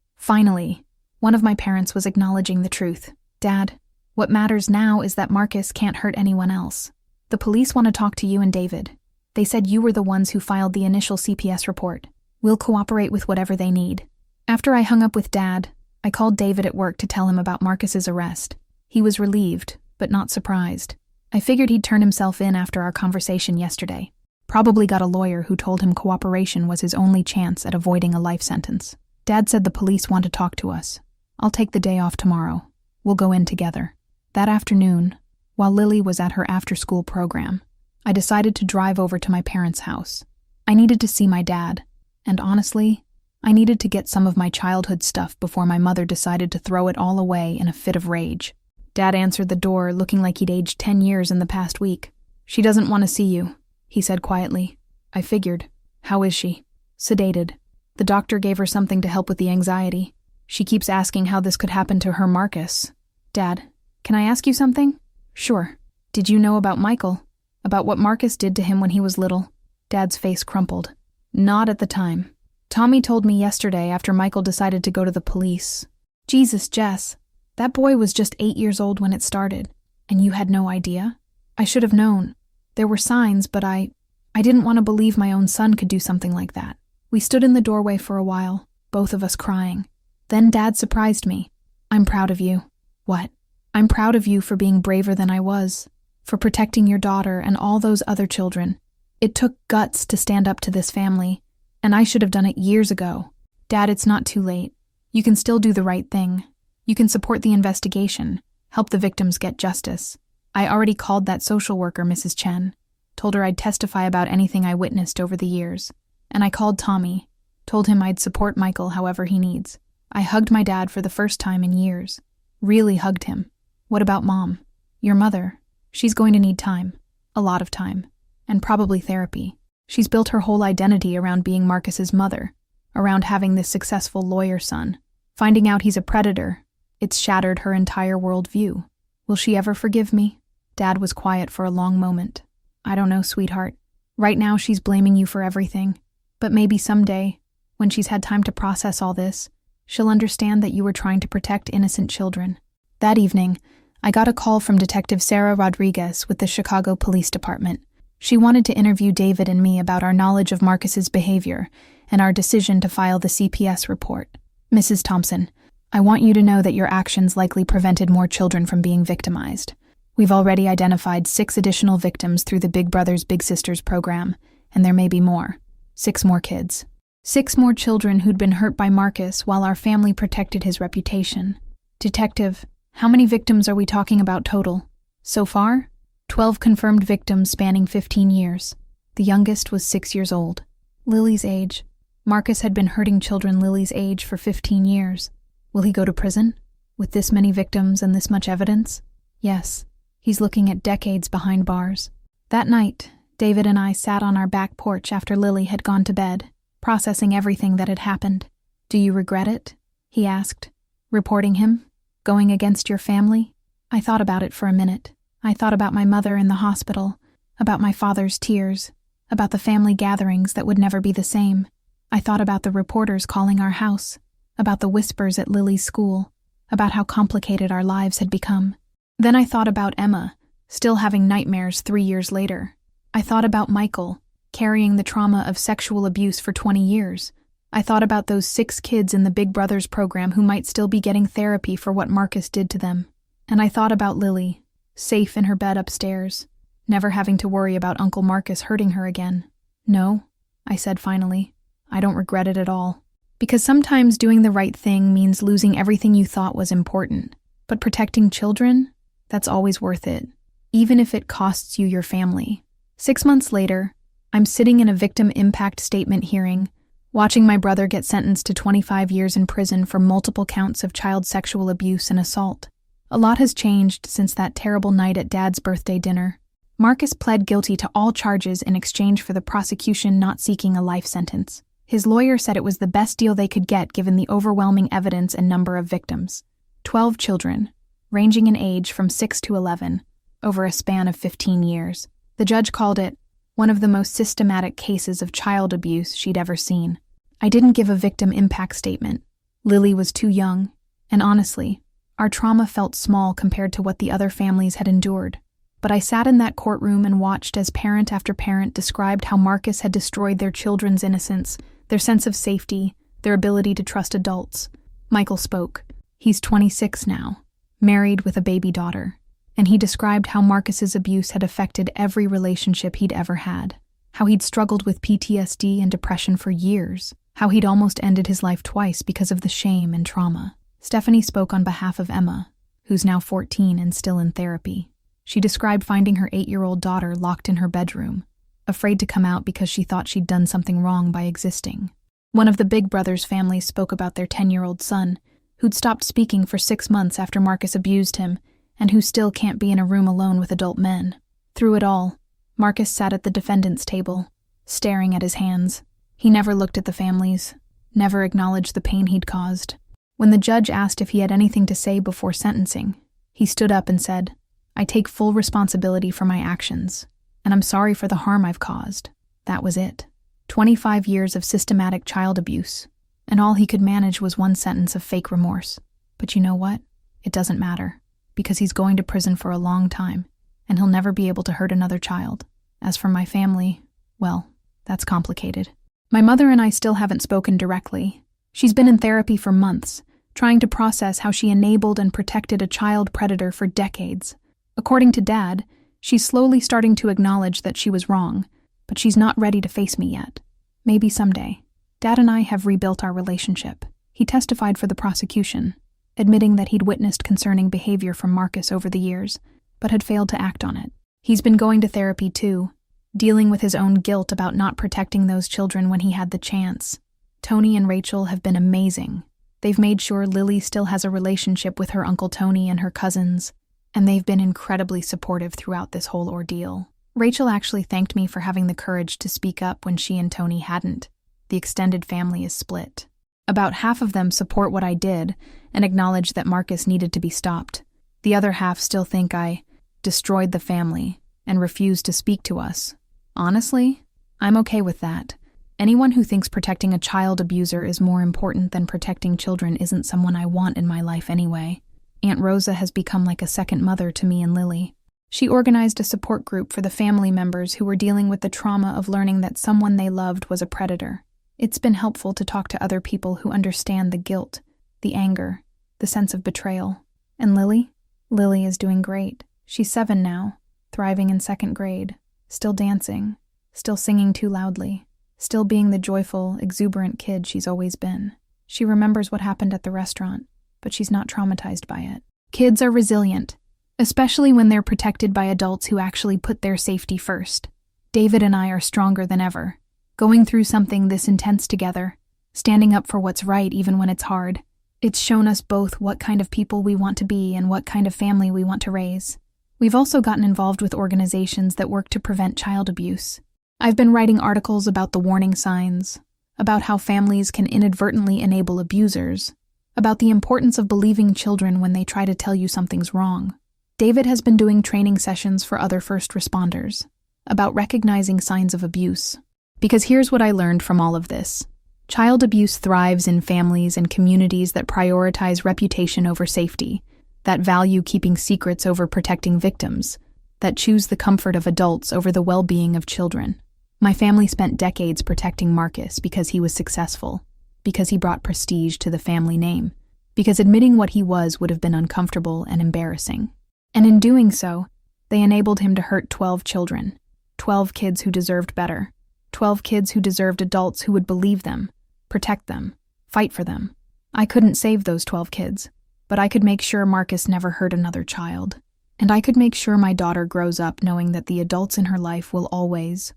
Speaker 1: one of my parents was acknowledging the truth. Dad, what matters now is that Marcus can't hurt anyone else. The police want to talk to you and David. They said you were the ones who filed the initial CPS report. We'll cooperate with whatever they need. After I hung up with Dad, I called David at work to tell him about Marcus's arrest. He was relieved, but not surprised. I figured he'd turn himself in after our conversation yesterday. Probably got a lawyer who told him cooperation was his only chance at avoiding a life sentence. Dad said the police want to talk to us. I'll take the day off tomorrow. We'll go in together. That afternoon, while Lily was at her after-school program, I decided to drive over to my parents' house. I needed to see my dad, and honestly, I needed to get some of my childhood stuff before my mother decided to throw it all away in a fit of rage. Dad answered the door, looking like he'd aged 10 years in the past week. "She doesn't want to see you," he said quietly. I figured. "How is she?" "Sedated. The doctor gave her something to help with the anxiety. She keeps asking how this could happen to her Marcus." "Dad, can I ask you something?" "Sure. Did you know about Michael? About what Marcus did to him when he was little?" Dad's face crumpled. "Not at the time. Tommy told me yesterday after Michael decided to go to the police." "Jesus, Jess. That boy was just 8 years old when it started. And you had no idea?" "I should have known. There were signs, but I didn't want to believe my own son could do something like that." We stood in the doorway for a while, both of us crying. Then Dad surprised me. "I'm proud of you." "What?" "I'm proud of you for being braver than I was, for protecting your daughter and all those other children. It took guts to stand up to this family, and I should have done it years ago." "Dad, it's not too late. You can still do the right thing. You can support the investigation, help the victims get justice. I already called that social worker, Mrs. Chen, told her I'd testify about anything I witnessed over the years. And I called Tommy, told him I'd support Michael however he needs. I hugged my dad for the first time in years. Really hugged him. What about Mom? Your mother? She's going to need time. A lot of time. And probably therapy. She's built her whole identity around being Marcus's mother, around having this successful lawyer son. Finding out he's a predator, it's shattered her entire worldview. Will she ever forgive me?" Dad was quiet for a long moment. "I don't know, sweetheart. Right now she's blaming you for everything. But maybe someday, when she's had time to process all this, she'll understand that you were trying to protect innocent children." That evening, I got a call from Detective Sarah Rodriguez with the Chicago Police Department. She wanted to interview David and me about our knowledge of Marcus's behavior and our decision to file the CPS report. "Mrs. Thompson, I want you to know that your actions likely prevented more children from being victimized. We've already identified 6 additional victims through the Big Brothers Big Sisters program, and there may be more. 6 more kids. 6 more children who'd been hurt by Marcus while our family protected his reputation. Detective, how many victims are we talking about total? So far? 12 confirmed victims spanning 15 years. The youngest was 6 years old. Lily's age. Marcus had been hurting children Lily's age for 15 years. Will he go to prison? With this many victims and this much evidence? Yes. He's looking at decades behind bars." That night, David and I sat on our back porch after Lily had gone to bed, processing everything that had happened. "Do you regret it?" he asked. "Reporting him? Going against your family?" I thought about it for a minute. I thought about my mother in the hospital, about my father's tears, about the family gatherings that would never be the same. I thought about the reporters calling our house, about the whispers at Lily's school, about how complicated our lives had become. Then I thought about Emma, still having nightmares 3 years later. I thought about Michael, carrying the trauma of sexual abuse for 20 years. I thought about those 6 kids in the Big Brothers program who might still be getting therapy for what Marcus did to them. And I thought about Lily, safe in her bed upstairs, never having to worry about Uncle Marcus hurting her again. "No," I said finally, "I don't regret it at all. Because sometimes doing the right thing means losing everything you thought was important. But protecting children? That's always worth it, even if it costs you your family." 6 months later, I'm sitting in a victim impact statement hearing, watching my brother get sentenced to 25 years in prison for multiple counts of child sexual abuse and assault. A lot has changed since that terrible night at Dad's birthday dinner. Marcus pled guilty to all charges in exchange for the prosecution not seeking a life sentence. His lawyer said it was the best deal they could get given the overwhelming evidence and number of victims. 12 children, ranging in age from 6 to 11, over a span of 15 years. The judge called it one of the most systematic cases of child abuse she'd ever seen. I didn't give a victim impact statement. Lily was too young, and honestly, our trauma felt small compared to what the other families had endured. But I sat in that courtroom and watched as parent after parent described how Marcus had destroyed their children's innocence, their sense of safety, their ability to trust adults. Michael spoke. He's 26 now, married with a baby daughter. And he described how Marcus's abuse had affected every relationship he'd ever had, how he'd struggled with PTSD and depression for years, how he'd almost ended his life twice because of the shame and trauma. Stephanie spoke on behalf of Emma, who's now 14 and still in therapy. She described finding her 8-year-old daughter locked in her bedroom, afraid to come out because she thought she'd done something wrong by existing. One of the Big Brothers' families spoke about their 10-year-old son, who'd stopped speaking for 6 months after Marcus abused him, and who still can't be in a room alone with adult men. Through it all, Marcus sat at the defendant's table, staring at his hands. He never looked at the families, never acknowledged the pain he'd caused. When the judge asked if he had anything to say before sentencing, he stood up and said, "I take full responsibility for my actions, and I'm sorry for the harm I've caused." That was it. 25 years of systematic child abuse, and all he could manage was one sentence of fake remorse. But you know what? It doesn't matter, because he's going to prison for a long time, and he'll never be able to hurt another child. As for my family, well, that's complicated. My mother and I still haven't spoken directly. She's been in therapy for months, trying to process how she enabled and protected a child predator for decades. According to Dad, she's slowly starting to acknowledge that she was wrong, but she's not ready to face me yet. Maybe someday. Dad and I have rebuilt our relationship. He testified for the prosecution, admitting that he'd witnessed concerning behavior from Marcus over the years, but had failed to act on it. He's been going to therapy too, dealing with his own guilt about not protecting those children when he had the chance. Tony and Rachel have been amazing. They've made sure Lily still has a relationship with her Uncle Tony and her cousins, and they've been incredibly supportive throughout this whole ordeal. Rachel actually thanked me for having the courage to speak up when she and Tony hadn't. The extended family is split. About half of them support what I did and acknowledge that Marcus needed to be stopped. The other half still think I destroyed the family and refuse to speak to us. Honestly, I'm okay with that. Anyone who thinks protecting a child abuser is more important than protecting children isn't someone I want in my life anyway. Aunt Rosa has become like a second mother to me and Lily. She organized a support group for the family members who were dealing with the trauma of learning that someone they loved was a predator. It's been helpful to talk to other people who understand the guilt, the anger, the sense of betrayal. And Lily? Lily is doing great. She's 7 now, thriving in 2nd grade, still dancing, still singing too loudly, still being the joyful, exuberant kid she's always been. She remembers what happened at the restaurant, but she's not traumatized by it. Kids are resilient, especially when they're protected by adults who actually put their safety first. David and I are stronger than ever, going through something this intense together, standing up for what's right even when it's hard. It's shown us both what kind of people we want to be and what kind of family we want to raise. We've also gotten involved with organizations that work to prevent child abuse. I've been writing articles about the warning signs, about how families can inadvertently enable abusers, about the importance of believing children when they try to tell you something's wrong. David has been doing training sessions for other first responders, about recognizing signs of abuse. Because here's what I learned from all of this. Child abuse thrives in families and communities that prioritize reputation over safety, that value keeping secrets over protecting victims, that choose the comfort of adults over the well-being of children. My family spent decades protecting Marcus because he was successful, because he brought prestige to the family name, because admitting what he was would have been uncomfortable and embarrassing. And in doing so, they enabled him to hurt 12 children, 12 kids who deserved better, 12 kids who deserved adults who would believe them, protect them, fight for them. I couldn't save those 12 kids, but I could make sure Marcus never hurt another child. And I could make sure my daughter grows up knowing that the adults in her life will always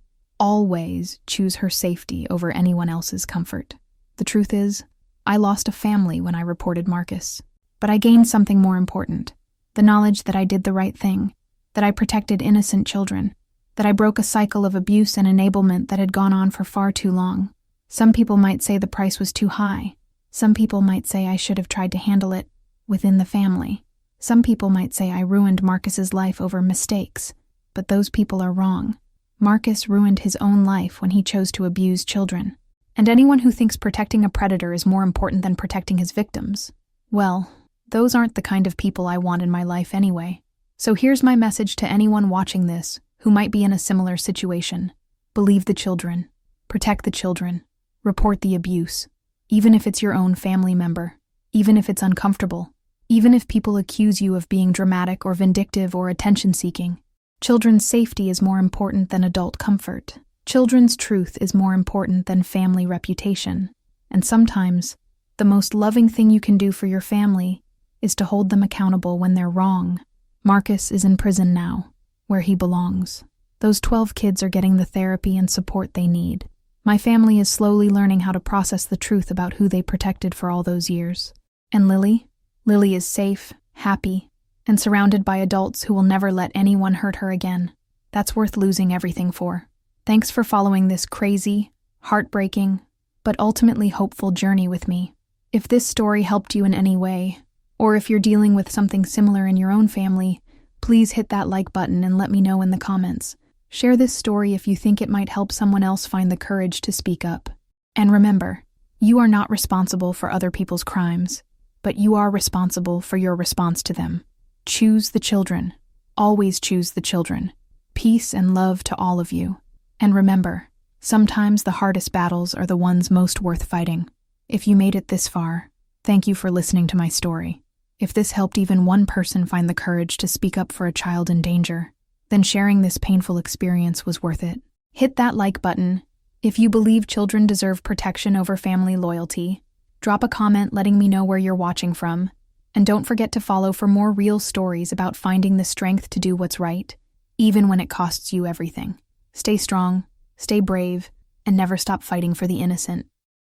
Speaker 1: choose her safety over anyone else's comfort. The truth is, I lost a family when I reported Marcus, but I gained something more important. The knowledge that I did the right thing, that I protected innocent children, that I broke a cycle of abuse and enablement that had gone on for far too long. Some people might say the price was too high. Some people might say I should have tried to handle it within the family. Some people might say I ruined Marcus's life over mistakes, but those people are wrong. Marcus ruined his own life when he chose to abuse children. And anyone who thinks protecting a predator is more important than protecting his victims, well, those aren't the kind of people I want in my life anyway. So here's my message to anyone watching this who might be in a similar situation. Believe the children. Protect the children. Report the abuse. Even if it's your own family member. Even if it's uncomfortable. even if people accuse you of being dramatic or vindictive or attention-seeking. Children's safety is more important than adult comfort. Children's truth is more important than family reputation. And sometimes, the most loving thing you can do for your family is to hold them accountable when they're wrong. Marcus is in prison now, where he belongs. Those 12 kids are getting the therapy and support they need. My family is slowly learning how to process the truth about who they protected for all those years. And Lily? Lily is safe, happy, and surrounded by adults who will never let anyone hurt her again. That's worth losing everything for. Thanks for following this crazy, heartbreaking, but ultimately hopeful journey with me. If this story helped you in any way, or if you're dealing with something similar in your own family, please hit that like button and let me know in the comments. Share this story if you think it might help someone else find the courage to speak up. And remember, you are not responsible for other people's crimes, but you are responsible for your response to them. Choose the children. Always choose the children. Peace and love to all of you. And remember, sometimes the hardest battles are the ones most worth fighting. If you made it this far, thank you for listening to my story. If this helped even one person find the courage to speak up for a child in danger, then sharing this painful experience was worth it. Hit that like button. If you believe children deserve protection over family loyalty, drop a comment letting me know where you're watching from, and don't forget to follow for more real stories about finding the strength to do what's right, even when it costs you everything. Stay strong, stay brave, and never stop fighting for the innocent.